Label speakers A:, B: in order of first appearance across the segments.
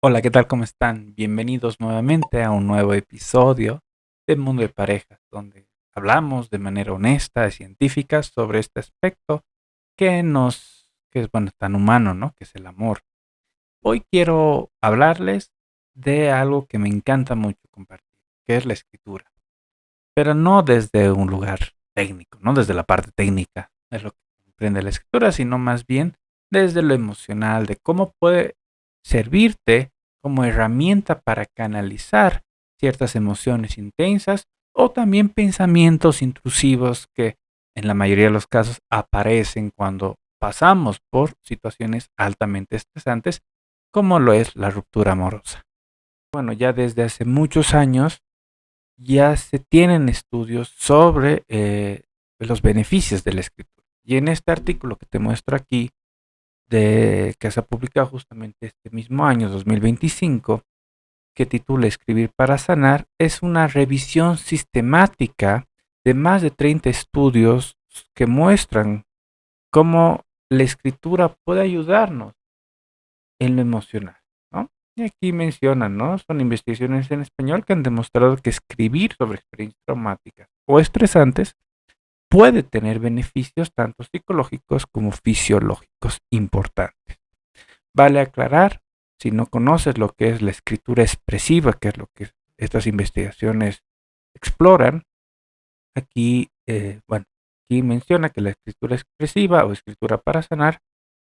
A: Hola, ¿qué tal? ¿Cómo están? Bienvenidos nuevamente a un nuevo episodio de Mundo de Parejas, donde hablamos de manera honesta y científica sobre este aspecto que es bueno, tan humano, ¿no? Que es el amor. Hoy quiero hablarles de algo que me encanta mucho compartir, que es la escritura, pero no desde un lugar técnico, no desde la parte técnica de lo que comprende la escritura, sino más bien desde lo emocional, de cómo puede servirte como herramienta para canalizar ciertas emociones intensas o también pensamientos intrusivos que en la mayoría de los casos aparecen cuando pasamos por situaciones altamente estresantes, como lo es la ruptura amorosa. Bueno, ya desde hace muchos años ya se tienen estudios sobre los beneficios de la escritura. Y en este artículo que te muestro aquí, que se ha publicado justamente este mismo año, 2025, que titula Escribir para sanar, es una revisión sistemática de más de 30 estudios que muestran cómo la escritura puede ayudarnos en lo emocional, ¿no? Y aquí mencionan, ¿no? Son investigaciones en español que han demostrado que escribir sobre experiencias traumáticas o estresantes puede tener beneficios tanto psicológicos como fisiológicos importantes. Vale aclarar, si no conoces lo que es la escritura expresiva, que es lo que estas investigaciones exploran, aquí menciona que la escritura expresiva o escritura para sanar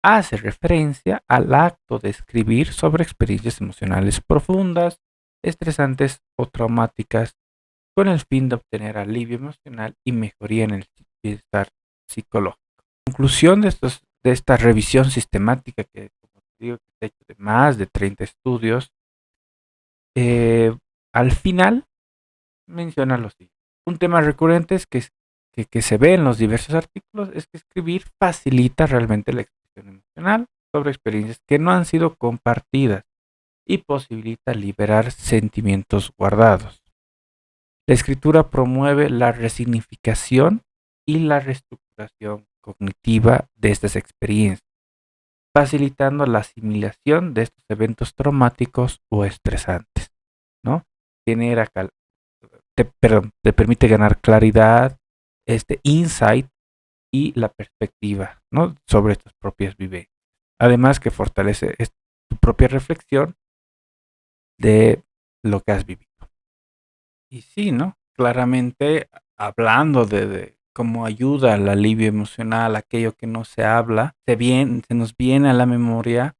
A: hace referencia al acto de escribir sobre experiencias emocionales profundas, estresantes o traumáticas con el fin de obtener alivio emocional y mejoría en el bienestar psicológico. Conclusión de esta revisión sistemática que, como te digo, que se ha hecho de más de 30 estudios, eh, al final menciona lo siguiente. Un tema recurrente es que se ve en los diversos artículos es que escribir facilita realmente la expresión emocional sobre experiencias que no han sido compartidas y posibilita liberar sentimientos guardados. La escritura promueve la resignificación y la reestructuración cognitiva de estas experiencias, facilitando la asimilación de estos eventos traumáticos o estresantes, ¿no? Genera te permite ganar claridad, este insight y la perspectiva, ¿no? Sobre estas propias vivencias. Además que fortalece tu propia reflexión de lo que has vivido. Y sí, ¿no? Claramente hablando de cómo ayuda al alivio emocional, aquello que no se habla, se nos viene a la memoria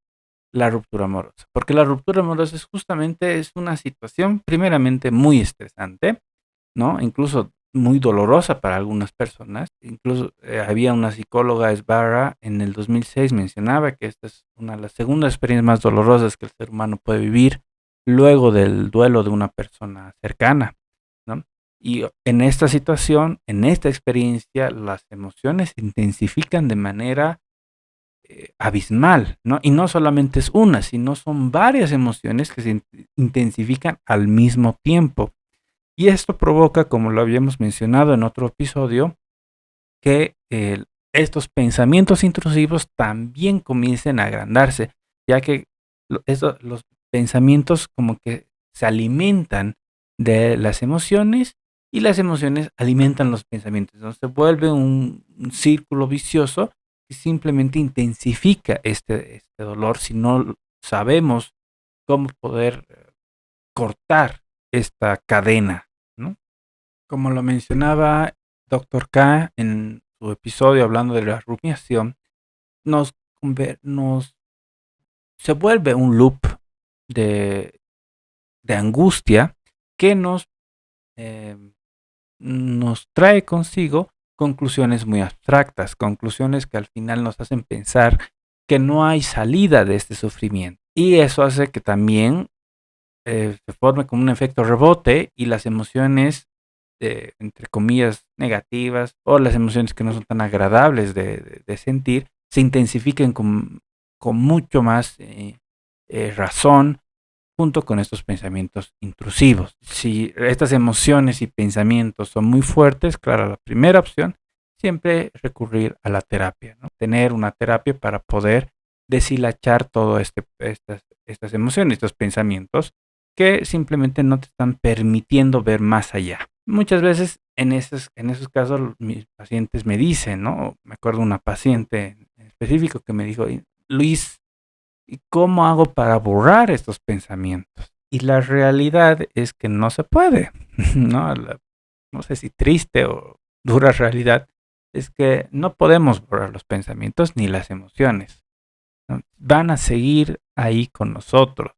A: la ruptura amorosa. Porque la ruptura amorosa es una situación primeramente muy estresante, ¿no? Incluso muy dolorosa para algunas personas. Incluso había una psicóloga, Esbarra, en el 2006 mencionaba que esta es una de las segundas experiencias más dolorosas que el ser humano puede vivir luego del duelo de una persona cercana, ¿no? Y en esta situación, en esta experiencia, las emociones se intensifican de manera abismal, ¿no? Y no solamente es una, sino son varias emociones que se intensifican al mismo tiempo. Y esto provoca, como lo habíamos mencionado en otro episodio, que estos pensamientos intrusivos también comiencen a agrandarse, ya que los pensamientos como que se alimentan de las emociones y las emociones alimentan los pensamientos. Entonces se vuelve un círculo vicioso que simplemente intensifica este dolor si no sabemos cómo poder cortar esta cadena, ¿no? Como lo mencionaba Doctor K en su episodio hablando de la rumiación, nos, nos se vuelve un loop de, de angustia que eh, nos trae consigo conclusiones muy abstractas, conclusiones que al final nos hacen pensar que no hay salida de este sufrimiento. Y eso hace que también se forme como un efecto rebote y las emociones, entre comillas, negativas o las emociones que no son tan agradables de sentir, se intensifiquen con mucho más razón junto con estos pensamientos intrusivos. Si estas emociones y pensamientos son muy fuertes, claro, la primera opción siempre recurrir a la terapia, ¿no? Tener una terapia para poder deshilachar todo estas emociones, estos pensamientos que simplemente no te están permitiendo ver más allá. Muchas veces en esos casos mis pacientes me dicen, ¿no? Me acuerdo una paciente en específico que me dijo, Luis, ¿y cómo hago para borrar estos pensamientos? Y la realidad es que no se puede, ¿no? No sé si triste o dura realidad es que no podemos borrar los pensamientos ni las emociones, ¿no? Van a seguir ahí con nosotros.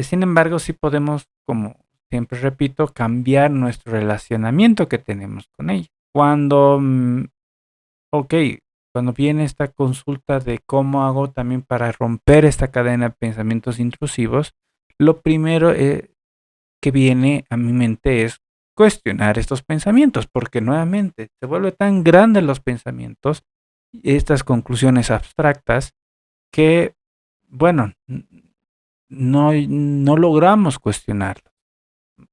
A: Sin embargo, sí podemos, como siempre repito, cambiar nuestro relacionamiento que tenemos con ella. Ok, cuando viene esta consulta de cómo hago también para romper esta cadena de pensamientos intrusivos, lo primero que viene a mi mente es cuestionar estos pensamientos, porque nuevamente se vuelve tan grande los pensamientos, estas conclusiones abstractas, que, bueno, no logramos cuestionarlo.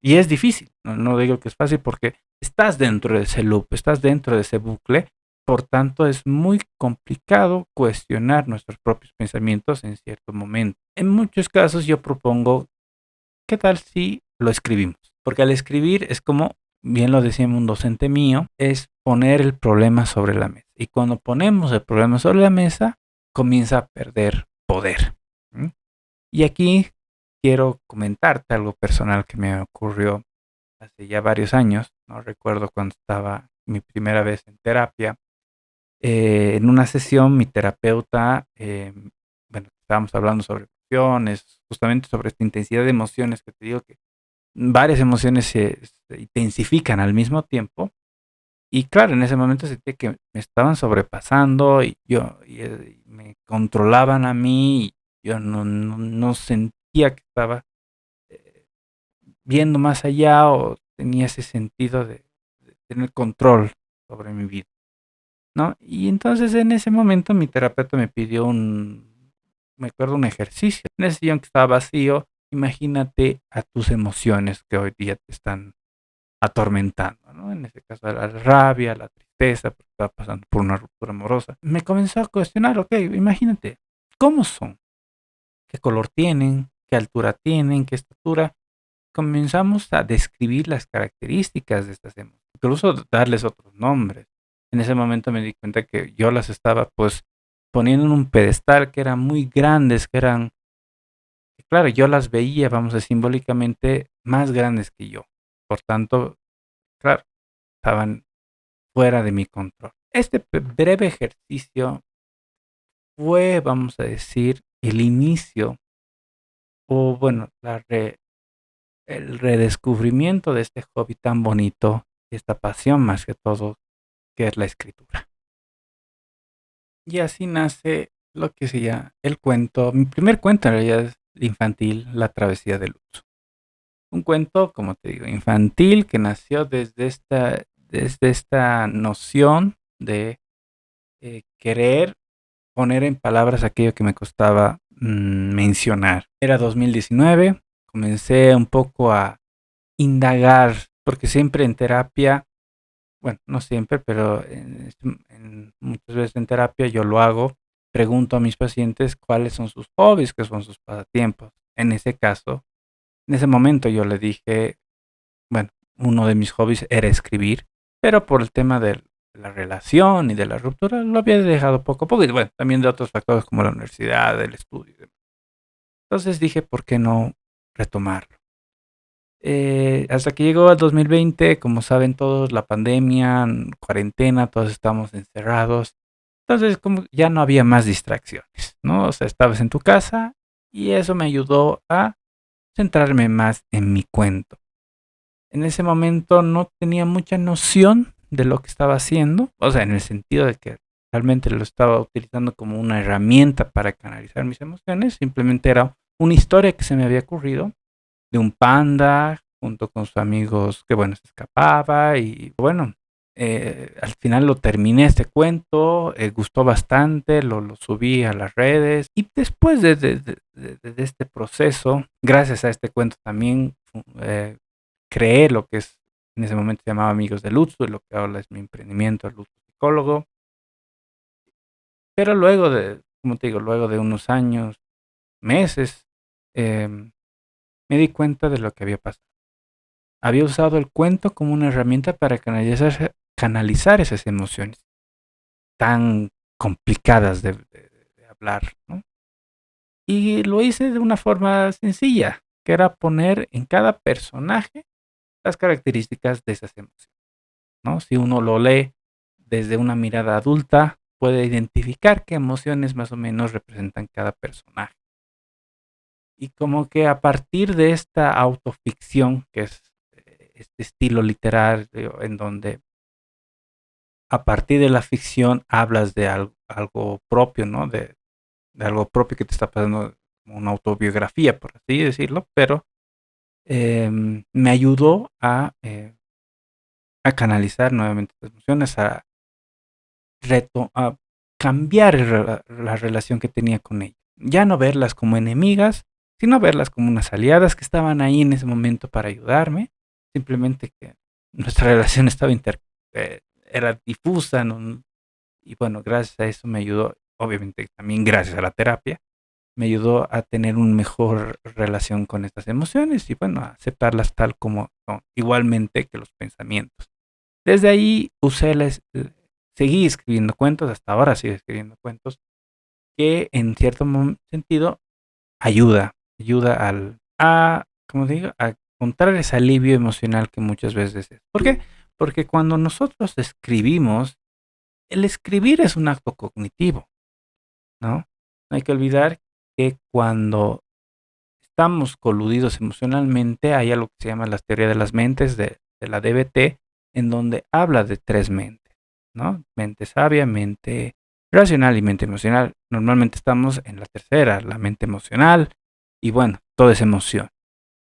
A: Y es difícil, no digo que es fácil porque estás dentro de ese loop, estás dentro de ese bucle, por tanto es muy complicado cuestionar nuestros propios pensamientos en cierto momento. En muchos casos yo propongo, ¿qué tal si lo escribimos? Porque al escribir es como, bien lo decía un docente mío, es poner el problema sobre la mesa. Y cuando ponemos el problema sobre la mesa, comienza a perder poder. ¿Mm? Y aquí quiero comentarte algo personal que me ocurrió hace ya varios años. No recuerdo cuando estaba mi primera vez en terapia. En una sesión, mi terapeuta, bueno, estábamos hablando sobre emociones, justamente sobre esta intensidad de emociones que te digo que varias emociones se intensifican al mismo tiempo. Y claro, en ese momento sentí que me estaban sobrepasando y me controlaban a mí. Y yo no sentía que estaba eh, viendo más allá o tenía ese sentido de tener control sobre mi vida, ¿no? Y entonces en ese momento mi terapeuta me pidió me acuerdo un ejercicio. En ese sillón que estaba vacío, imagínate a tus emociones que hoy día te están atormentando, ¿no? En ese caso la rabia, la tristeza, porque estaba pasando por una ruptura amorosa. Me comenzó a cuestionar, ok, imagínate, ¿cómo son? ¿Qué color tienen? ¿Qué altura tienen? ¿Qué estatura? Comenzamos a describir las características de estas emociones, incluso darles otros nombres. En ese momento me di cuenta que yo las estaba pues poniendo en un pedestal que eran muy grandes, claro, yo las veía, vamos a decir, simbólicamente más grandes que yo. Por tanto, claro, estaban fuera de mi control. Este breve ejercicio fue, vamos a decir, el inicio o bueno, el redescubrimiento de este hobby tan bonito, esta pasión más que todo, que es la escritura. Y así nace lo que se llama el cuento, mi primer cuento en realidad es infantil, La travesía de Luz. Un cuento, como te digo, infantil que nació desde esta noción de querer poner en palabras aquello que me costaba mencionar. Era 2019, comencé un poco a indagar, porque siempre en terapia, bueno, no siempre, pero muchas veces en terapia yo lo hago, pregunto a mis pacientes cuáles son sus hobbies, qué son sus pasatiempos. En ese caso, en ese momento yo le dije, bueno, uno de mis hobbies era escribir, pero por el tema de la relación y de la ruptura lo había dejado poco a poco, y bueno, también de otros factores como la universidad, el estudio y demás. Entonces dije, ¿por qué no retomarlo? Hasta que llegó el 2020, como saben todos, la pandemia, cuarentena, todos estamos encerrados. Entonces, como ya no había más distracciones, ¿no? O sea, estabas en tu casa y eso me ayudó a centrarme más en mi cuento. En ese momento no tenía mucha noción de lo que estaba haciendo, o sea, en el sentido de que realmente lo estaba utilizando como una herramienta para canalizar mis emociones, simplemente era una historia que se me había ocurrido de un panda junto con sus amigos que, bueno, se escapaba y bueno, al final lo terminé este cuento, gustó bastante, lo subí a las redes y después de este proceso, gracias a este cuento también creé lo que es, en ese momento se llamaba Amigos de Lutzu, y lo que ahora es mi emprendimiento, el Lutzu Psicólogo, pero luego de, como te digo, luego de unos años, meses, em, me di cuenta de lo que había pasado. Había usado el cuento como una herramienta para canalizar esas emociones tan complicadas de hablar, ¿no? Y lo hice de una forma sencilla, que era poner en cada personaje las características de esas emociones, ¿no? Si uno lo lee desde una mirada adulta, puede identificar qué emociones más o menos representan cada personaje. Y como que a partir de esta autoficción, que es este estilo literario en donde a partir de la ficción hablas de algo propio, ¿no? De algo propio que te está pasando, como una autobiografía, por así decirlo, pero me ayudó a canalizar nuevamente las emociones, a cambiar la relación que tenía con ellas. Ya no verlas como enemigas, sino verlas como unas aliadas que estaban ahí en ese momento para ayudarme. Simplemente que nuestra relación era difusa, ¿no? Y bueno, gracias a eso me ayudó, obviamente también gracias a la terapia, me ayudó a tener una mejor relación con estas emociones y bueno, a aceptarlas tal como son, igualmente que los pensamientos. Desde ahí seguí escribiendo cuentos, hasta ahora sigo escribiendo cuentos, que en cierto sentido ayuda como digo, a encontrar ese alivio emocional que muchas veces es. ¿Por qué? Porque cuando nosotros escribimos, el escribir es un acto cognitivo, ¿no? No hay que olvidar que cuando estamos coludidos emocionalmente, hay algo que se llama la teoría de las mentes de la DBT, en donde habla de tres mentes, ¿no? Mente sabia, mente racional y mente emocional. Normalmente estamos en la tercera, la mente emocional, y bueno, todo es emoción.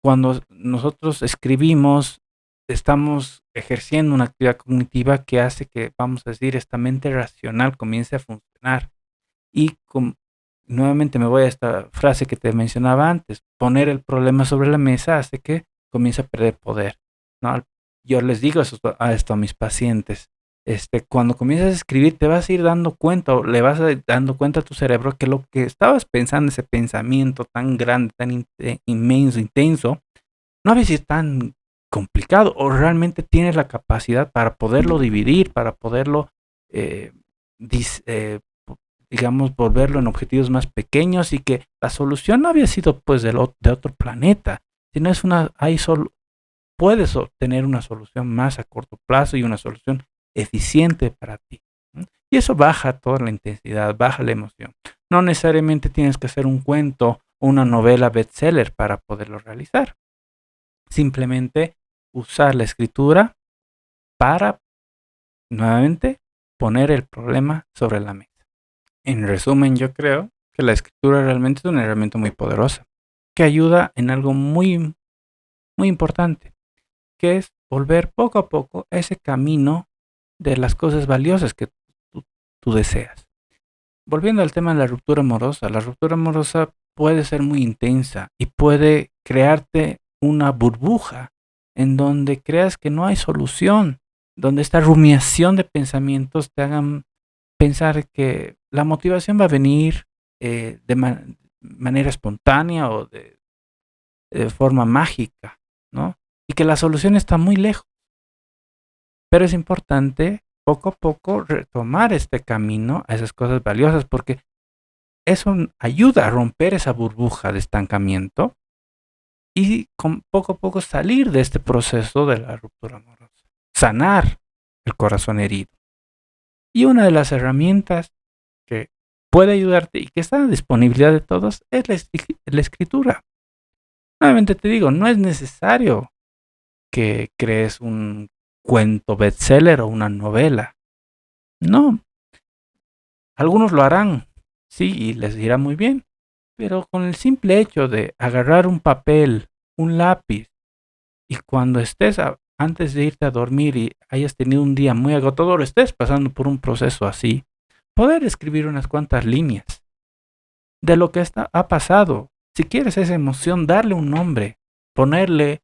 A: Cuando nosotros escribimos, estamos ejerciendo una actividad cognitiva que hace que, vamos a decir, esta mente racional comience a funcionar. Y nuevamente me voy a esta frase que te mencionaba antes, poner el problema sobre la mesa hace que comience a perder poder, ¿no? Yo les digo esto a mis pacientes, cuando comienzas a escribir te vas a ir dando cuenta o le vas a ir dando cuenta a tu cerebro que lo que estabas pensando, ese pensamiento tan grande, tan inmenso, intenso, no había sido tan complicado o realmente tienes la capacidad para poderlo dividir, para poderlo eh, dis- eh, digamos, volverlo en objetivos más pequeños y que la solución no había sido pues de otro planeta, sino puedes obtener una solución más a corto plazo y una solución eficiente para ti. ¿No? Y eso baja toda la intensidad, baja la emoción. No necesariamente tienes que hacer un cuento o una novela bestseller para poderlo realizar. Simplemente usar la escritura para, nuevamente, poner el problema sobre la mesa. En resumen, yo creo que la escritura realmente es una herramienta muy poderosa, que ayuda en algo muy, muy importante, que es volver poco a poco a ese camino de las cosas valiosas que tú, tú deseas. Volviendo al tema de la ruptura amorosa puede ser muy intensa y puede crearte una burbuja en donde creas que no hay solución, donde esta rumiación de pensamientos te hagan pensar que la motivación va a venir de manera espontánea o de forma mágica, ¿no? Y que la solución está muy lejos. Pero es importante poco a poco retomar este camino a esas cosas valiosas porque eso ayuda a romper esa burbuja de estancamiento y poco a poco salir de este proceso de la ruptura amorosa, sanar el corazón herido. Y una de las herramientas que puede ayudarte y que está a disponibilidad de todos es la escritura. Nuevamente te digo, no es necesario que crees un cuento bestseller o una novela. No, algunos lo harán, sí, y les irá muy bien, pero con el simple hecho de agarrar un papel, un lápiz, y cuando antes de irte a dormir y hayas tenido un día muy agotador, estés pasando por un proceso así, poder escribir unas cuantas líneas de lo que ha pasado. Si quieres esa emoción, darle un nombre, ponerle,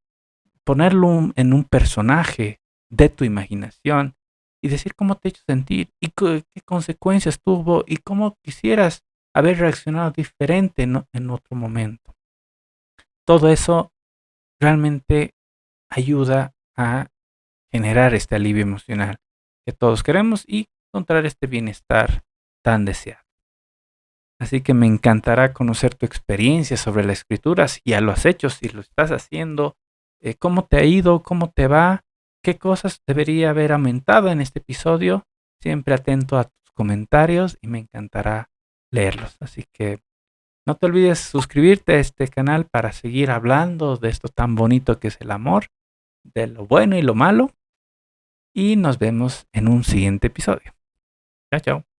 A: en un personaje de tu imaginación y decir cómo te ha hecho sentir y qué consecuencias tuvo y cómo quisieras haber reaccionado diferente en otro momento. todo eso realmente ayuda a generar este alivio emocional que todos queremos y encontrar este bienestar tan deseado. Así que me encantará conocer tu experiencia sobre la escritura, si ya lo has hecho, si lo estás haciendo, cómo te ha ido, cómo te va, qué cosas debería haber aumentado en este episodio. Siempre atento a tus comentarios y me encantará leerlos. Así que no te olvides suscribirte a este canal para seguir hablando de esto tan bonito que es el amor, de lo bueno y lo malo. Y nos vemos en un siguiente episodio. Chao, chao.